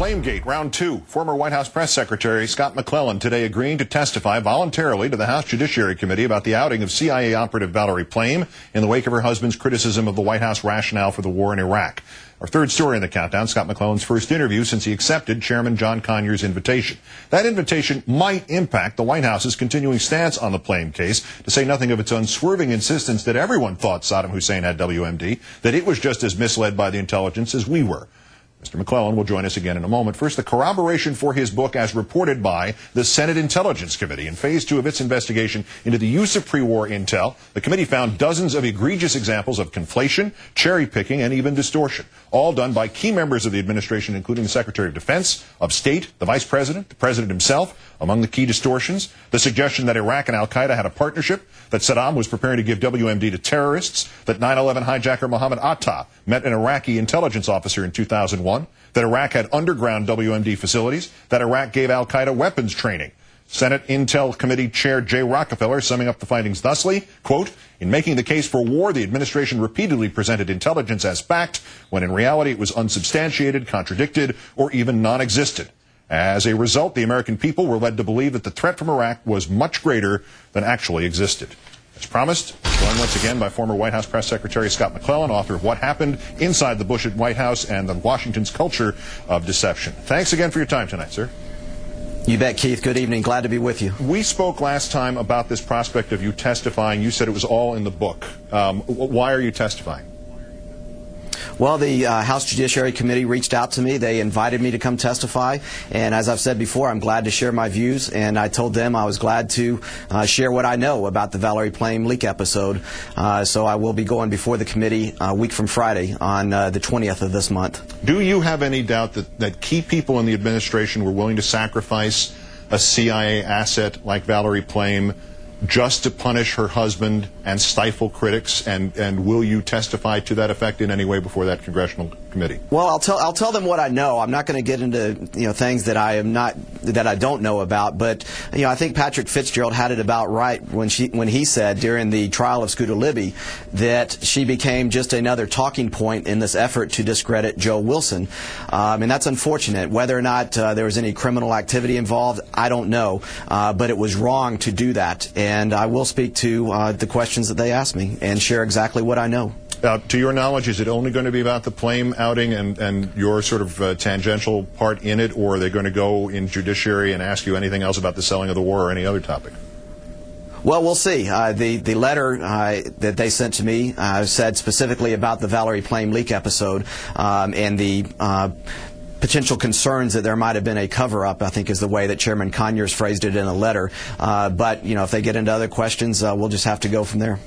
Plamegate, round two. Former White House Press Secretary Scott McClellan today agreeing to testify voluntarily to the House Judiciary Committee about the outing of CIA operative Valerie Plame in the wake of her husband's criticism of the White House rationale for the war in Iraq. Our third story in the countdown, Scott McClellan's first interview since he accepted Chairman John Conyers' invitation. That invitation might impact the White House's continuing stance on the Plame case, to say nothing of its unswerving insistence that everyone thought Saddam Hussein had WMD, that it was just as misled by the intelligence as we were. Mr. McClellan will join us again in a moment. First, the corroboration for his book as reported by the Senate Intelligence Committee. In phase two of its investigation into the use of pre-war intel, the committee found dozens of egregious examples of conflation, cherry-picking, and even distortion, all done by key members of the administration, including the Secretary of Defense, of State, the Vice President, the President himself. Among the key distortions, the suggestion that Iraq and al-Qaeda had a partnership, that Saddam was preparing to give WMD to terrorists, that 9/11 hijacker Mohammed Atta met an Iraqi intelligence officer in 2001, that Iraq had underground WMD facilities, that Iraq gave al-Qaeda weapons training. Senate Intel Committee Chair Jay Rockefeller summing up the findings thusly, quote, "In making the case for war, the administration repeatedly presented intelligence as fact, when in reality it was unsubstantiated, contradicted, or even non-existent. As a result, the American people were led to believe that the threat from Iraq was much greater than actually existed." As promised, joined once again by former White House Press Secretary Scott McClellan, author of What Happened Inside the Bush White House and the Washington's Culture of Deception. Thanks again for your time tonight, sir. You bet, Keith. Good evening. Glad to be with you. We spoke last time about this prospect of you testifying. You said it was all in the book. Why are you testifying? Well, the House Judiciary Committee reached out to me. They invited me to come testify. And as I've said before, I'm glad to share my views. And I told them I was glad to share what I know about the Valerie Plame leak episode. So I will be going before the committee a week from Friday on the 20th of this month. Do you have any doubt that key people in the administration were willing to sacrifice a CIA asset like Valerie Plame just to punish her husband and stifle critics, and will you testify to that effect in any way before that congressional committee? Well, I'll tell them what I know. I'm not going to get into things that I don't know about, but I think Patrick Fitzgerald had it about right when he said during the trial of Scooter Libby that she became just another talking point in this effort to discredit Joe Wilson, and that's unfortunate. Whether or not there was any criminal activity involved, I don't know, but it was wrong to do that. And I will speak to the questions that they asked me and share exactly what I know. To your knowledge, is it only going to be about the Plame outing and your sort of tangential part in it, or are they going to go in judiciary and ask you anything else about the selling of the war or any other topic? Well, we'll see. The letter that they sent to me said specifically about the Valerie Plame leak episode and the potential concerns that there might have been a cover-up, I think is the way that Chairman Conyers phrased it in a letter. But, if they get into other questions, we'll just have to go from there.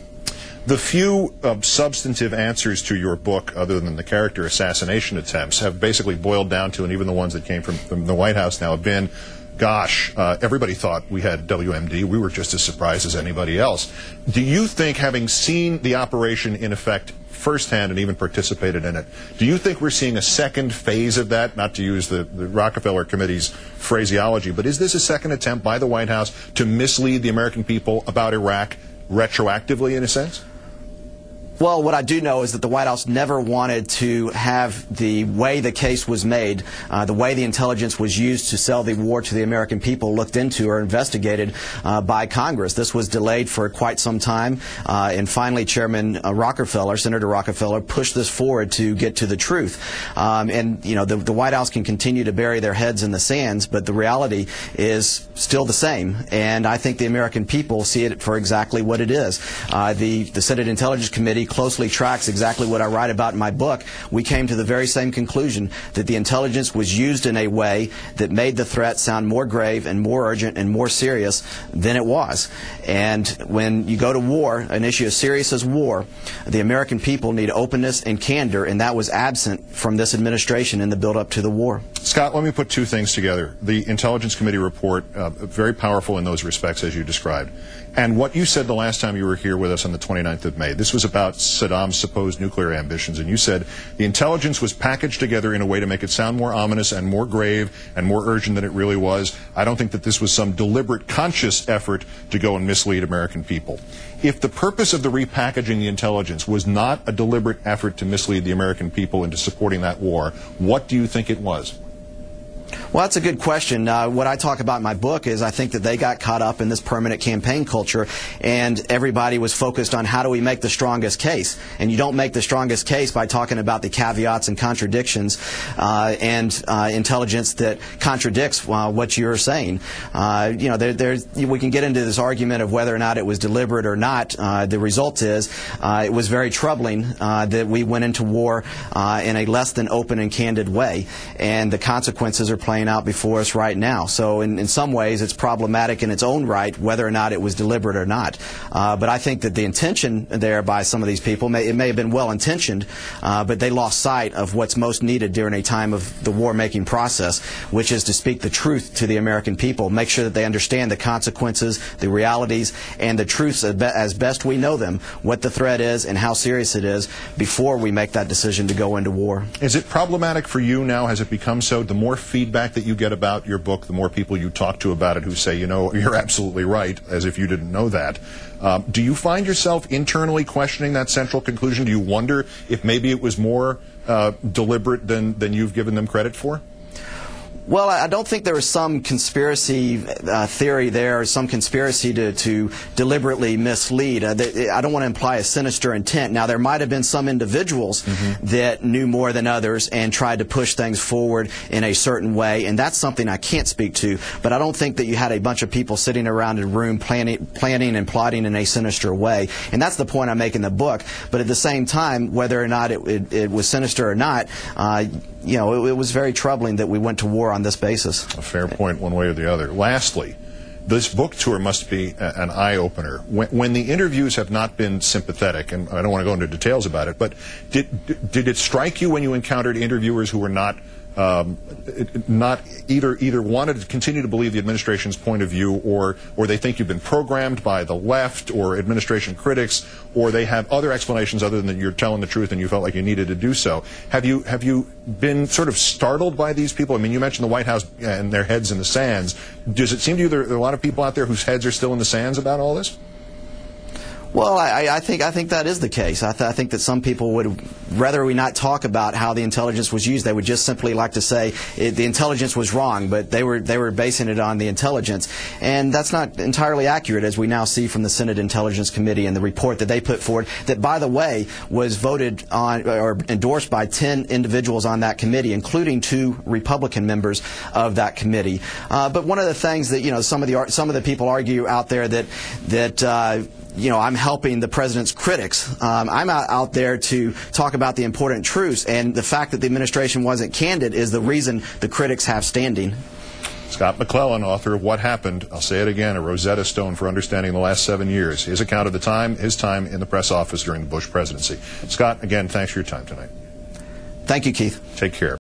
The few substantive answers to your book, other than the character assassination attempts, have basically boiled down to, and even the ones that came from the White House now have been, gosh, everybody thought we had WMD. We were just as surprised as anybody else. Do you think, having seen the operation in effect firsthand and even participated in it, do you think we're seeing a second phase of that? Not to use the Rockefeller Committee's phraseology, but is this a second attempt by the White House to mislead the American people about Iraq retroactively, in a sense? Well, what I do know is that the White House never wanted to have the way the case was made, the way the intelligence was used to sell the war to the American people, looked into or investigated by Congress. This was delayed for quite some time, and finally Chairman Rockefeller, Senator Rockefeller, pushed this forward to get to the truth. And, the White House can continue to bury their heads in the sands, but the reality is still the same. And I think the American people see it for exactly what it is. The Senate Intelligence Committee closely tracks exactly what I write about in my book. We came to the very same conclusion, that the intelligence was used in a way that made the threat sound more grave and more urgent and more serious than it was. And when you go to war, an issue as serious as war, the American people need openness and candor, and that was absent from this administration in the build-up to the war. Scott, let me put two things together. The Intelligence Committee report, very powerful in those respects, as you described. And what you said the last time you were here with us on the 29th of May, this was about Saddam's supposed nuclear ambitions, and you said the intelligence was packaged together in a way to make it sound more ominous and more grave and more urgent than it really was. I don't think that this was some deliberate, conscious effort to go and mislead American people. If the purpose of the repackaging the intelligence was not a deliberate effort to mislead the American people into supporting that war, what do you think it was? Well, that's a good question. What I talk about in my book is I think that they got caught up in this permanent campaign culture, and everybody was focused on how do we make the strongest case. And you don't make the strongest case by talking about the caveats and contradictions and intelligence that contradicts what you're saying. We can get into this argument of whether or not it was deliberate or not. The result is it was very troubling that we went into war in a less than open and candid way, and the consequences are playing out before us right now. So in some ways it's problematic in its own right whether or not it was deliberate or not. But I think that the intention there by some of these people, it may have been well intentioned, but they lost sight of what's most needed during a time of the war-making process, which is to speak the truth to the American people, make sure that they understand the consequences, the realities, and the truths as best we know them, what the threat is and how serious it is before we make that decision to go into war. Is it problematic for you now? Has it become so? The more feedback that you get about your book, the more people you talk to about it who say, you know, you're absolutely right, as if you didn't know that. Do you find yourself internally questioning that central conclusion? Do you wonder if maybe it was more deliberate than you've given them credit for? Well, I don't think there was some conspiracy theory there, or some conspiracy to deliberately mislead. I don't want to imply a sinister intent. Now, there might have been some individuals that knew more than others and tried to push things forward in a certain way, and that's something I can't speak to. But I don't think that you had a bunch of people sitting around in a room planning and plotting in a sinister way. And that's the point I make in the book. But at the same time, whether or not it was sinister or not, it was very troubling that we went to war on this basis. A fair point one way or the other. Lastly, this book tour must be an eye-opener. When the interviews have not been sympathetic, and I don't want to go into details about it, but did it strike you when you encountered interviewers who were not either wanted to continue to believe the administration's point of view, or they think you've been programmed by the left or administration critics, or they have other explanations other than that you're telling the truth and you felt like you needed to do so? Have you been sort of startled by these people? I mean, you mentioned the White House and their heads in the sands. Does it seem to you there are a lot of people out there whose heads are still in the sands about all this? Well, I think that is the case. I think that some people would, rather we not talk about how the intelligence was used, they would just simply like to say the intelligence was wrong, but they were basing it on the intelligence. And that's not entirely accurate, as we now see from the Senate Intelligence Committee and the report that they put forward, that, by the way, was voted on or endorsed by 10 individuals on that committee, including 2 Republican members of that committee. But one of the things that some of the people argue out there that I'm helping the president's critics. I'm out there to talk about the important truths, and the fact that the administration wasn't candid is the reason the critics have standing. Scott McClellan, author of What Happened, I'll say it again, a Rosetta Stone for understanding the last 7 years. His account of his time in the press office during the Bush presidency. Scott, again, thanks for your time tonight. Thank you, Keith. Take care.